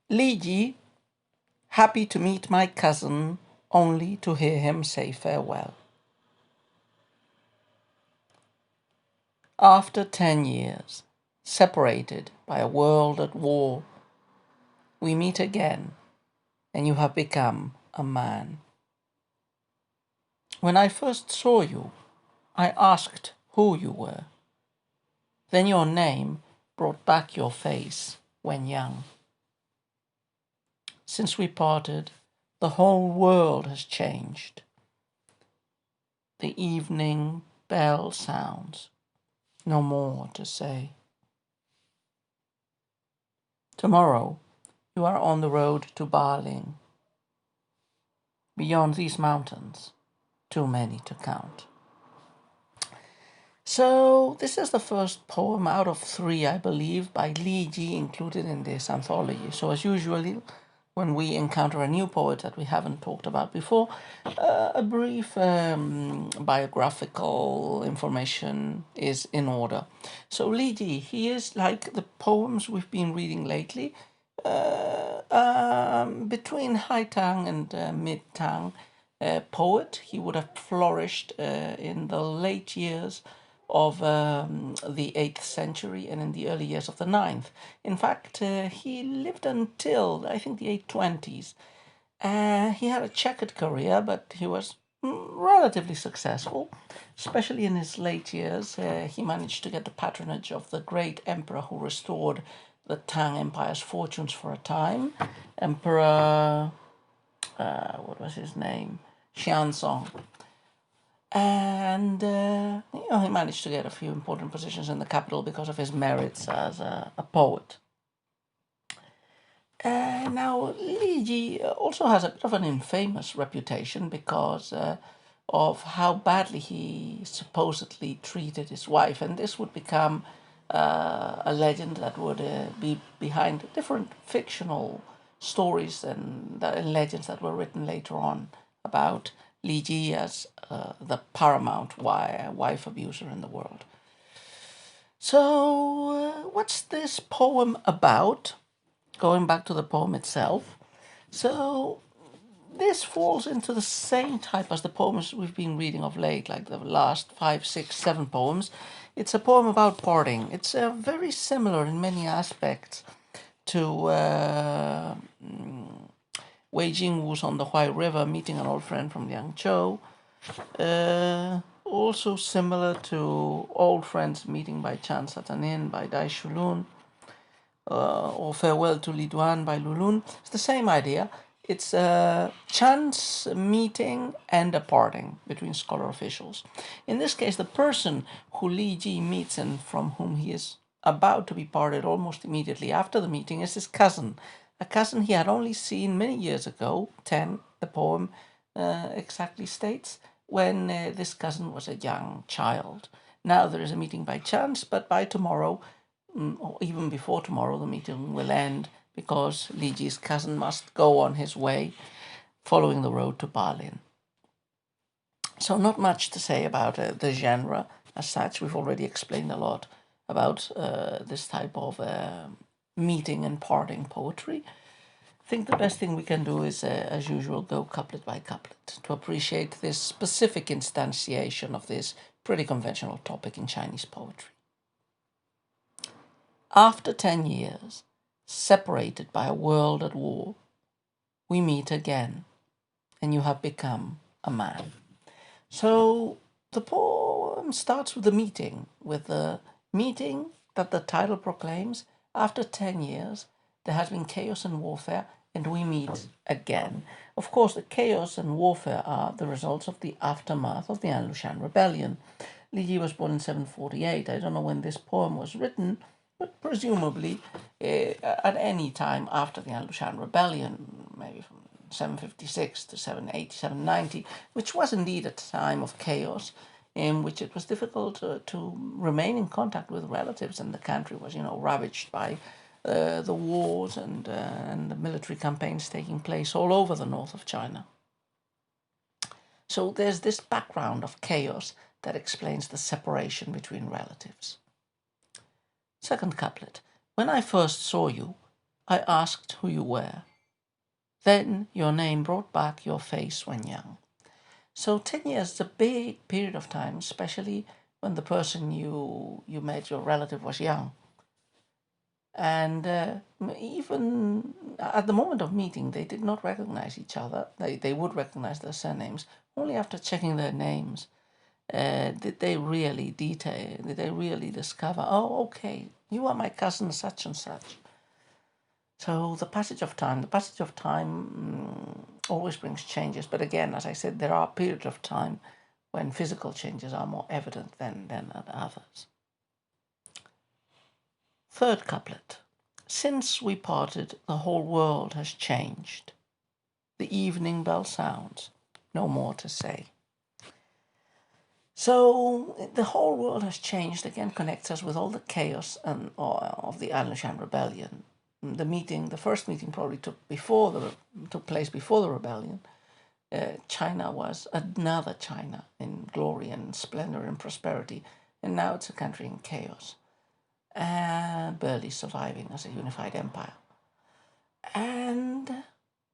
Li Ji, happy to meet my cousin, only to hear him say farewell. After 10 years, separated by a world at war, we meet again, and you have become a man. When I first saw you, I asked who you were. Then your name brought back your face when young. Since we parted, the whole world has changed. The evening bell sounds, no more to say. Tomorrow, you are on the road to Baling. Beyond these mountains, too many to count. So, this is the first poem out of 3, I believe, by Li Ji included in this anthology. So, as usual, when we encounter a new poet that we haven't talked about before, a brief biographical information is in order. So, Li Ji, he is like the poems we've been reading lately, between High Tang and Mid Tang poet. He would have flourished in the late years of the 8th century and in the early years of the 9th. In fact, he lived until, I think, the 820s. He had a checkered career, but he was relatively successful, especially in his late years. He managed to get the patronage of the great emperor who restored the Tang Empire's fortunes for a time, Emperor, what was his name? Xianzong. And he managed to get a few important positions in the capital because of his merits as a poet. Now, Li Ji also has a bit of an infamous reputation because of how badly he supposedly treated his wife, and this would become a legend that would be behind different fictional stories and legends that were written later on about Li Ji as the paramount wife abuser in the world. So, what's this poem about? Going back to the poem itself. So, this falls into the same type as the poems we've been reading of late, like the last 5, 6, 7 poems. It's a poem about parting. It's very similar in many aspects to Wei Jingwu's On the Huai River, meeting an old friend from Liangzhou. Also similar to Old Friends Meeting by Chance at an Inn by Dai Shulun, or Farewell to Li Duan by Lulun. It's the same idea. It's a chance meeting and a parting between scholar officials. In this case, the person who Li Ji meets and from whom he is about to be parted almost immediately after the meeting is his cousin, a cousin he had only seen many years ago, 10, the poem exactly states, when this cousin was a young child. Now there is a meeting by chance, but by tomorrow, or even before tomorrow, the meeting will end because Li Ji's cousin must go on his way following the road to Balin. So not much to say about the genre as such. We've already explained a lot about this type of meeting and parting poetry. I think the best thing we can do is, as usual, go couplet by couplet to appreciate this specific instantiation of this pretty conventional topic in Chinese poetry. After 10 years, separated by a world at war, we meet again, and you have become a man. So the poem starts with the meeting, with the meeting that the title proclaims. After 10 years, there has been chaos and warfare, and we meet again. Of course, the chaos and warfare are the results of the aftermath of the An Lushan rebellion. Li Ji was born in 748. I don't know when this poem was written, but presumably at any time after the An Lushan rebellion, maybe from 756 to 780, 790, which was indeed a time of chaos in which it was difficult to remain in contact with relatives, and the country was, ravaged by the wars and the military campaigns taking place all over the north of China. So there's this background of chaos that explains the separation between relatives. Second couplet. When I first saw you, I asked who you were. Then your name brought back your face when young. So 10 years is a big period of time, especially when the person you met, your relative, was young. And even at the moment of meeting, they did not recognize each other. They would recognize their surnames only after checking their names. Did they really detail? Did they really discover? Oh, okay, you are my cousin such and such. So the passage of time always brings changes. But again, as I said, there are periods of time when physical changes are more evident than at others. Third couplet. Since we parted, the whole world has changed. The evening bell sounds, no more to say. So the whole world has changed, again connects us with all the chaos of the Anlushan rebellion. The first meeting probably took place before the rebellion. China was another China in glory and splendor and prosperity, and now it's a country in chaos and barely surviving as a unified empire. And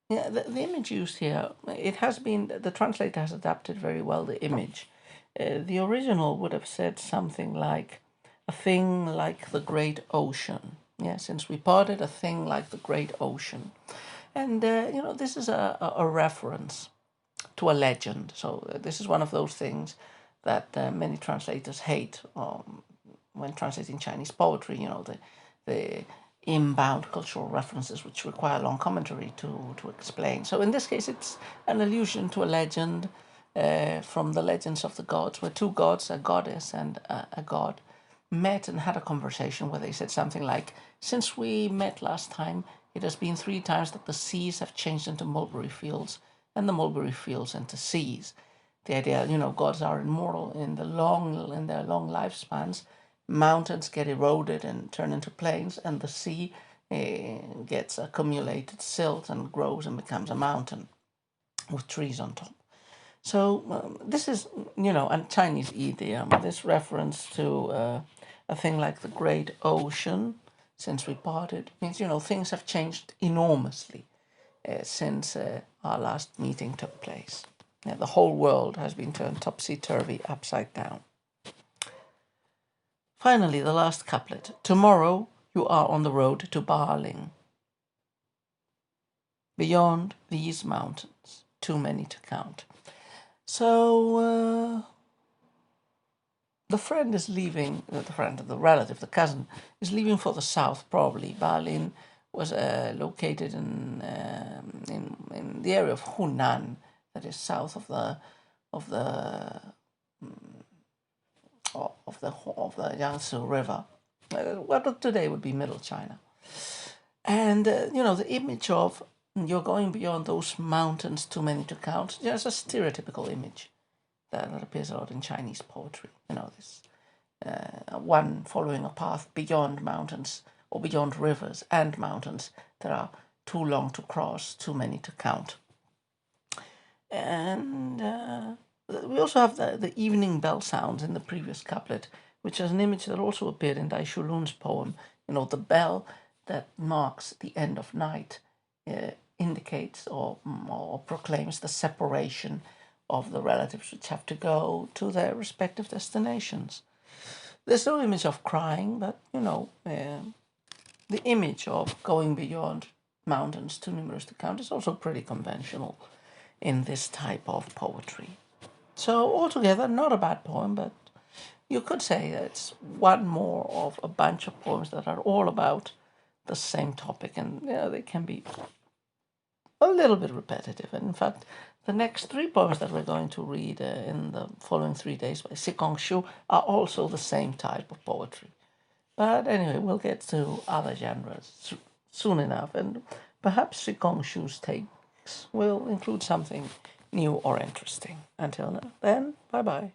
yeah, the image used here, the translator has adapted very well the image. The original would have said something like, a thing like the great ocean. Yeah, since we parted, a thing like the great ocean. And, this is a reference to a legend. So this is one of those things that many translators hate when translating Chinese poetry, the inbound cultural references which require long commentary to explain. So in this case, it's an allusion to a legend from the legends of the gods, where two gods, a goddess and a god, met and had a conversation where they said something like, since we met last time, it has been 3 times that the seas have changed into mulberry fields and the mulberry fields into seas. The idea, gods are immortal in their long lifespans. Mountains get eroded and turn into plains, and the sea gets accumulated silt and grows and becomes a mountain with trees on top. So this is, a Chinese idiom. This reference to a thing like the great ocean, since we parted, means, things have changed enormously since our last meeting took place. Yeah, the whole world has been turned topsy-turvy, upside down. Finally, the last couplet. Tomorrow you are on the road to Baling. Beyond these mountains, too many to count. So the friend is leaving, the relative, the cousin, is leaving for the south, probably. Baling was located in the area of Hunan, that is south of the Yangtze River. What today would be Middle China. And the image of you're going beyond those mountains, too many to count, just a stereotypical image that appears a lot in Chinese poetry. This one following a path beyond mountains or beyond rivers and mountains that are too long to cross, too many to count. And we also have the evening bell sounds in the previous couplet, which is an image that also appeared in Dai Shulun's poem. The bell that marks the end of night indicates or proclaims the separation of the relatives which have to go to their respective destinations. There's no image of crying, but, the image of going beyond mountains too numerous to count is also pretty conventional in this type of poetry. So altogether, not a bad poem, but you could say that it's one more of a bunch of poems that are all about the same topic, and they can be a little bit repetitive. And in fact, the next 3 poems that we're going to read in the following 3 days by Sikong Shu are also the same type of poetry. But anyway, we'll get to other genres soon enough, and perhaps Sikong Shu's takes will include something new or interesting. Until then, bye-bye.